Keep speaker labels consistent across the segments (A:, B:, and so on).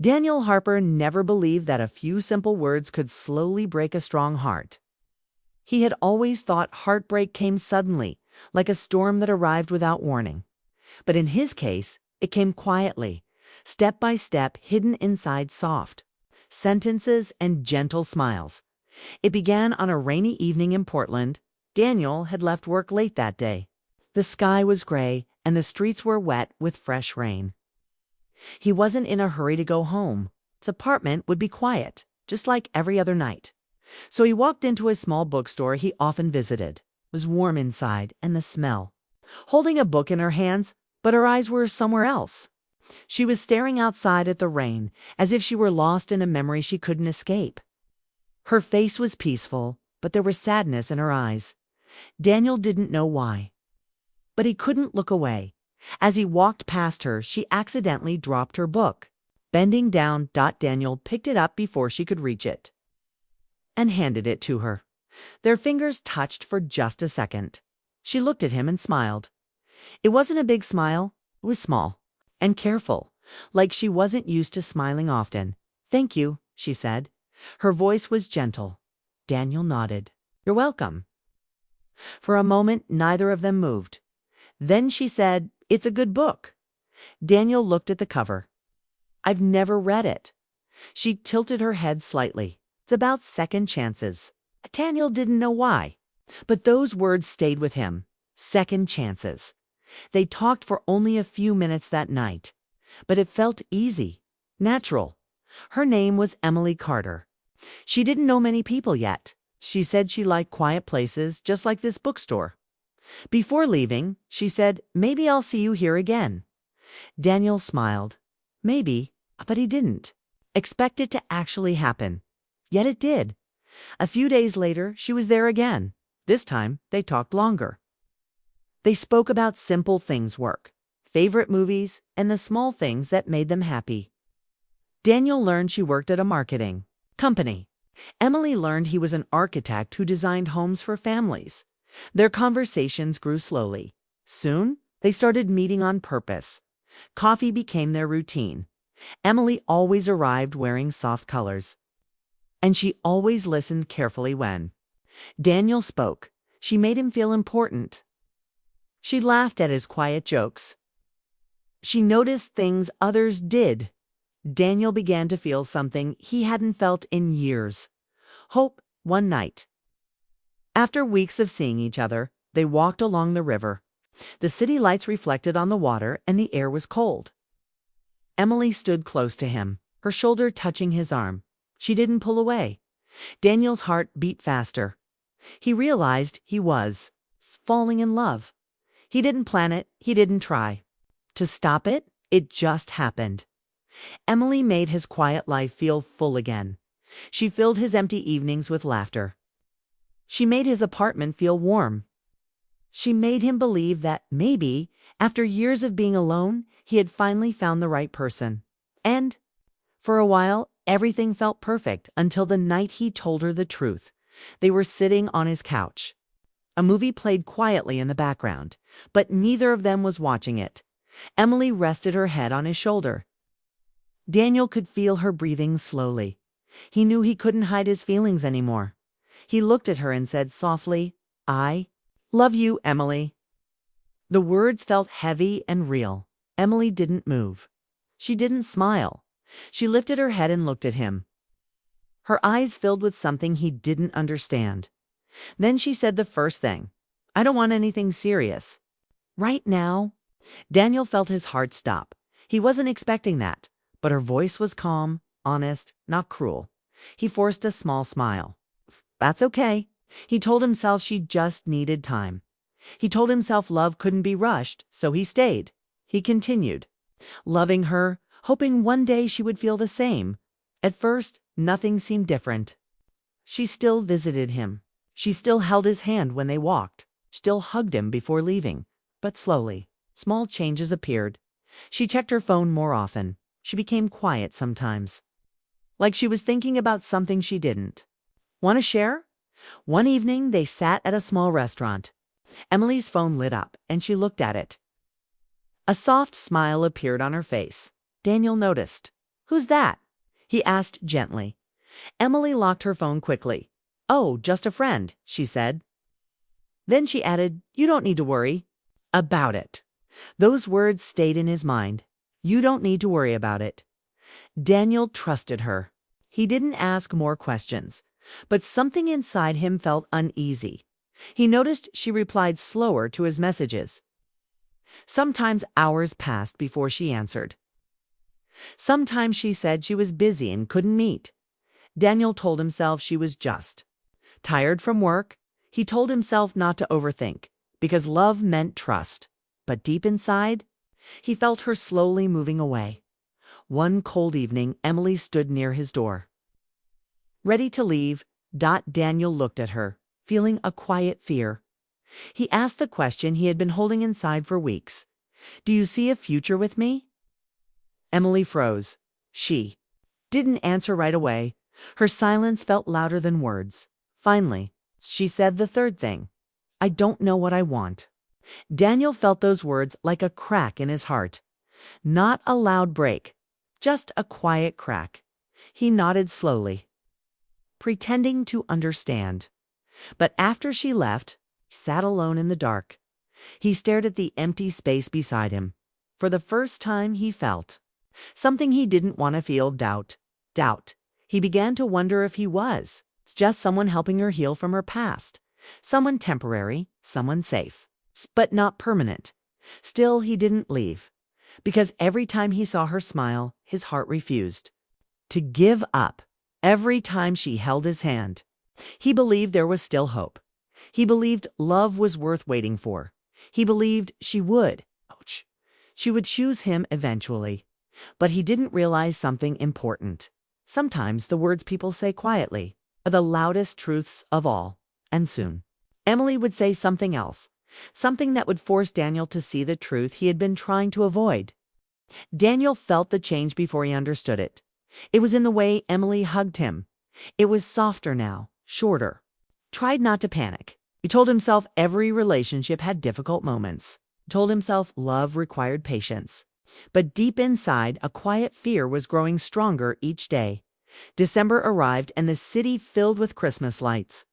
A: Daniel Harper never believed that a few simple words could slowly break a strong heart. He had always thought heartbreak came suddenly, like a storm that arrived without warning. But in his case, it came quietly, step by step, hidden inside soft sentences and gentle smiles. It began on a rainy evening in Portland. Daniel had left work late that day. The sky was gray and the streets were wet with fresh rain. He wasn't in a hurry to go home. His apartment would be quiet, just like every other night. So he walked into a small bookstore he often visited. It was warm inside, and the smell. Holding a book in her hands, but her eyes were somewhere else. She was staring outside at the rain, as if she were lost in a memory she couldn't escape. Her face was peaceful, but there was sadness in her eyes. Daniel didn't know why. But he couldn't look away. As he walked past her, she accidentally dropped her book. Bending down, Daniel picked it up before she could reach it and handed it to her. Their fingers touched for just a second. She looked at him and smiled. It wasn't a big smile. It was small and careful, like she wasn't used to smiling often. "Thank you," she said. Her voice was gentle. Daniel nodded. "You're welcome." For a moment, neither of them moved. Then she said, "It's a good book." Daniel looked at the cover. "I've never read it." She tilted her head slightly. "It's about second chances." Daniel didn't know why, but those words stayed with him. Second chances. They talked for only a few minutes that night, but it felt easy, natural. Her name was Emily Carter. She didn't know many people yet. She said she liked quiet places, just like this bookstore. Before leaving, she said, "Maybe I'll see you here again." Daniel smiled. Maybe, but he didn't expect it to actually happen. Yet it did. A few days later, she was there again. This time, they talked longer. They spoke about simple things, work, favorite movies, and the small things that made them happy. Daniel learned she worked at a marketing company. Emily learned he was an architect who designed homes for families. Their conversations grew slowly. Soon, they started meeting on purpose. Coffee became their routine. Emily always arrived wearing soft colors, and she always listened carefully when Daniel spoke. She made him feel important. She laughed at his quiet jokes. She noticed things others did. Daniel began to feel something he hadn't felt in years. Hope. One night, after weeks of seeing each other, they walked along the river. The city lights reflected on the water and the air was cold. Emily stood close to him, her shoulder touching his arm. She didn't pull away. Daniel's heart beat faster. He realized he was falling in love. He didn't plan it, he didn't try to stop it, it just happened. Emily made his quiet life feel full again. She filled his empty evenings with laughter. She made his apartment feel warm. She made him believe that maybe, after years of being alone, he had finally found the right person. And, for a while, everything felt perfect until the night he told her the truth. They were sitting on his couch. A movie played quietly in the background, but neither of them was watching it. Emily rested her head on his shoulder. Daniel could feel her breathing slowly. He knew he couldn't hide his feelings anymore. He looked at her and said softly, "I love you, Emily." The words felt heavy and real. Emily didn't move. She didn't smile. She lifted her head and looked at him. Her eyes filled with something he didn't understand. Then she said the first thing, "I don't want anything serious right now." Daniel felt his heart stop. He wasn't expecting that, but her voice was calm, honest, not cruel. He forced a small smile. That's okay. He told himself she just needed time. He told himself love couldn't be rushed, so he stayed. He continued, loving her, hoping one day she would feel the same. At first, nothing seemed different. She still visited him. She still held his hand when they walked, still hugged him before leaving. But slowly, small changes appeared. She checked her phone more often. She became quiet sometimes, like she was thinking about something she didn't want to share. One evening, they sat at a small restaurant. Emily's phone lit up, and she looked at it. A soft smile appeared on her face. Daniel noticed. "Who's that?" he asked gently. Emily locked her phone quickly. "Oh, just a friend," she said. Then she added, "You don't need to worry about it." Those words stayed in his mind. You don't need to worry about it. Daniel trusted her. He didn't ask more questions, but something inside him felt uneasy. He noticed she replied slower to his messages. Sometimes hours passed before she answered. Sometimes she said she was busy and couldn't meet. Daniel told himself she was just tired from work. He told himself not to overthink, because love meant trust. But deep inside, he felt her slowly moving away. One cold evening, Emily stood near his door. Ready to leave, Daniel looked at her, feeling a quiet fear. He asked the question he had been holding inside for weeks. "Do you see a future with me?" Emily froze. She didn't answer right away. Her silence felt louder than words. Finally, she said the third thing. "I don't know what I want." Daniel felt those words like a crack in his heart. Not a loud break, just a quiet crack. He nodded slowly, pretending to understand. But after she left, he sat alone in the dark. He stared at the empty space beside him. For the first time he felt something he didn't want to feel, doubt. Doubt. He began to wonder if he was just someone helping her heal from her past. Someone temporary, someone safe, but not permanent. Still, he didn't leave, because every time he saw her smile, his heart refused to give up. Every time she held his hand, he believed there was still hope. He believed love was worth waiting for. He believed she would choose him eventually. But he didn't realize something important. Sometimes the words people say quietly are the loudest truths of all. And soon, Emily would say something else, something that would force Daniel to see the truth he had been trying to avoid. Daniel felt the change before he understood it. It was in the way Emily hugged him. It was softer now, shorter. Tried not to panic. He told himself every relationship had difficult moments. He told himself love required patience. But deep inside, a quiet fear was growing stronger each day. December arrived and the city filled with Christmas lights.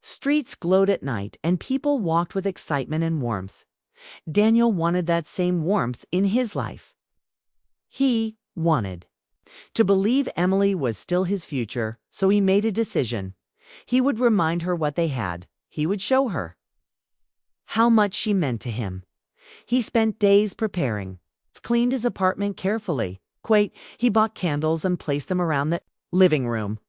A: Streets glowed at night and people walked with excitement and warmth. Daniel wanted that same warmth in his life. He wanted to believe Emily was still his future, so he made a decision. He would remind her what they had. He would show her how much she meant to him. He spent days preparing. Cleaned his apartment carefully. He bought candles and placed them around the living room.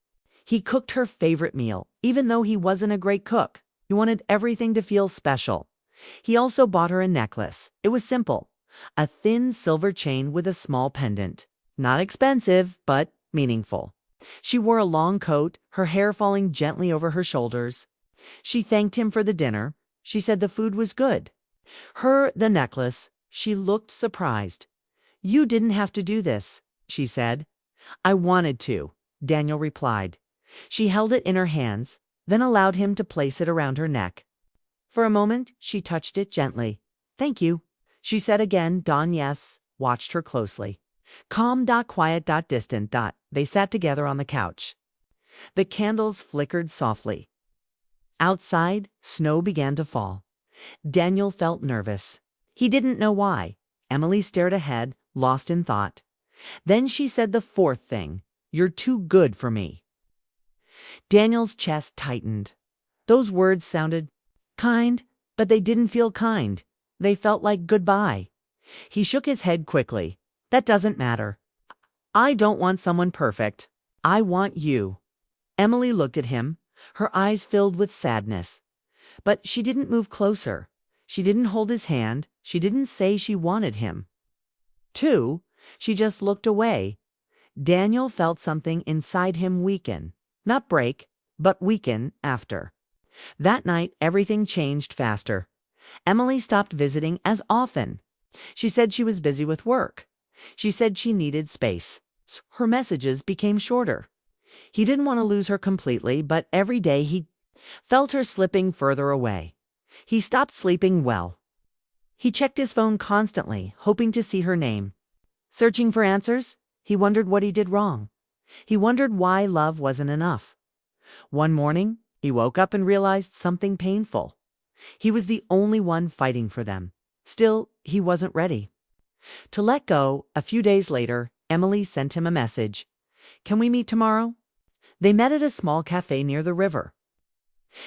A: He cooked her favorite meal, even though he wasn't a great cook. He wanted everything to feel special. He also bought her a necklace. It was simple, a thin silver chain with a small pendant. Not expensive, but meaningful. She wore a long coat, her hair falling gently over her shoulders. She thanked him for the dinner. She said the food was good. The necklace. She looked surprised. "You didn't have to do this," she said. "I wanted to," Daniel replied. She held it in her hands, then allowed him to place it around her neck. For a moment, she touched it gently. "Thank you," she said again. Yes, watched her closely. Calm, quiet, distant. They sat together on the couch. The candles flickered softly. Outside, snow began to fall. Daniel felt nervous. He didn't know why. Emily stared ahead, lost in thought. Then she said the fourth thing. "You're too good for me." Daniel's chest tightened. Those words sounded kind, but they didn't feel kind. They felt like goodbye. He shook his head quickly. "That doesn't matter. I don't want someone perfect. I want you." Emily looked at him, her eyes filled with sadness. But she didn't move closer. She didn't hold his hand. She didn't say she wanted him she just looked away. Daniel felt something inside him weaken. Not break, but weaken after. That night, everything changed faster. Emily stopped visiting as often. She said she was busy with work. She said she needed space. Her messages became shorter. He didn't want to lose her completely, but every day he felt her slipping further away. He stopped sleeping well. He checked his phone constantly, hoping to see her name. Searching for answers? He wondered what he did wrong. He wondered why love wasn't enough. One morning, he woke up and realized something painful. He was the only one fighting for them. Still, he wasn't ready. To let go, a few days later, Emily sent him a message. "Can we meet tomorrow?" They met at a small cafe near the river.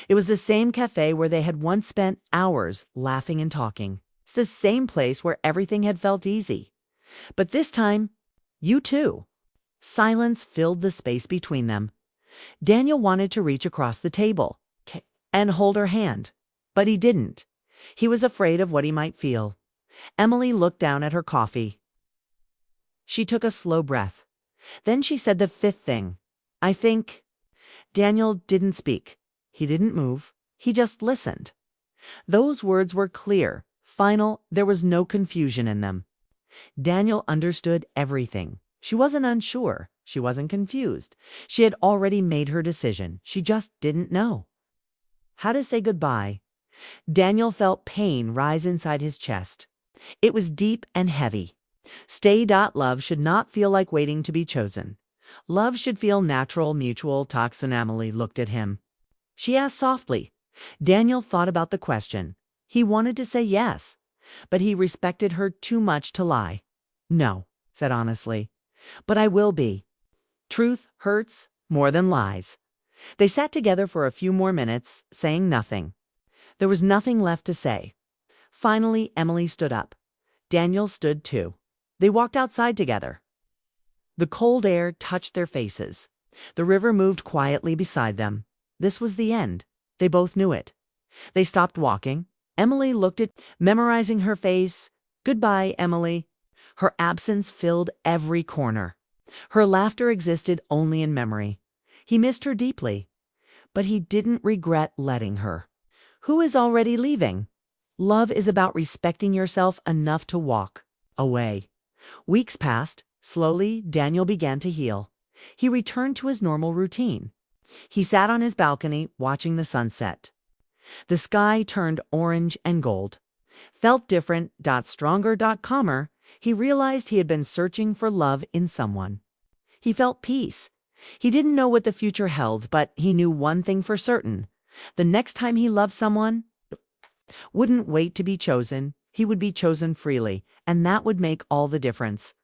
A: It was the same cafe where they had once spent hours laughing and talking. It's the same place where everything had felt easy. But this time, you too. Silence filled the space between them. Daniel wanted to reach across the table and hold her hand, but he didn't. He was afraid of what he might feel. Emily looked down at her coffee. She took a slow breath. Then she said the fifth thing. "I think—" Daniel didn't speak. He didn't move. He just listened. Those words were clear, final. There was no confusion in them. Daniel understood everything. She wasn't unsure. She wasn't confused. She had already made her decision. She just didn't know how to say goodbye. Daniel felt pain rise inside his chest. It was deep and heavy. Stay.love should not feel like waiting to be chosen. Love should feel natural, mutual. Emily looked at him. She asked softly. Daniel thought about the question. He wanted to say yes, but he respected her too much to lie. "No," said honestly, "but I will be. Truth hurts more than lies." They sat together for a few more minutes, saying nothing. There was nothing left to say. Finally, Emily stood up. Daniel stood too. They walked outside together. The cold air touched their faces. The river moved quietly beside them. This was the end. They both knew it. They stopped walking. Emily looked at, memorizing her face. "Goodbye, Emily." Her absence filled every corner. Her laughter existed only in memory. He missed her deeply, but he didn't regret letting her. Who is already leaving? Love is about respecting yourself enough to walk away. Weeks passed. Slowly, Daniel began to heal. He returned to his normal routine. He sat on his balcony, watching the sunset. The sky turned orange and gold. Felt different. Stronger. Calmer. He realized he had been searching for love in someone. He felt peace. He didn't know what the future held, but he knew one thing for certain. The next time he loved someone, wouldn't wait to be chosen. He would be chosen freely, and that would make all the difference.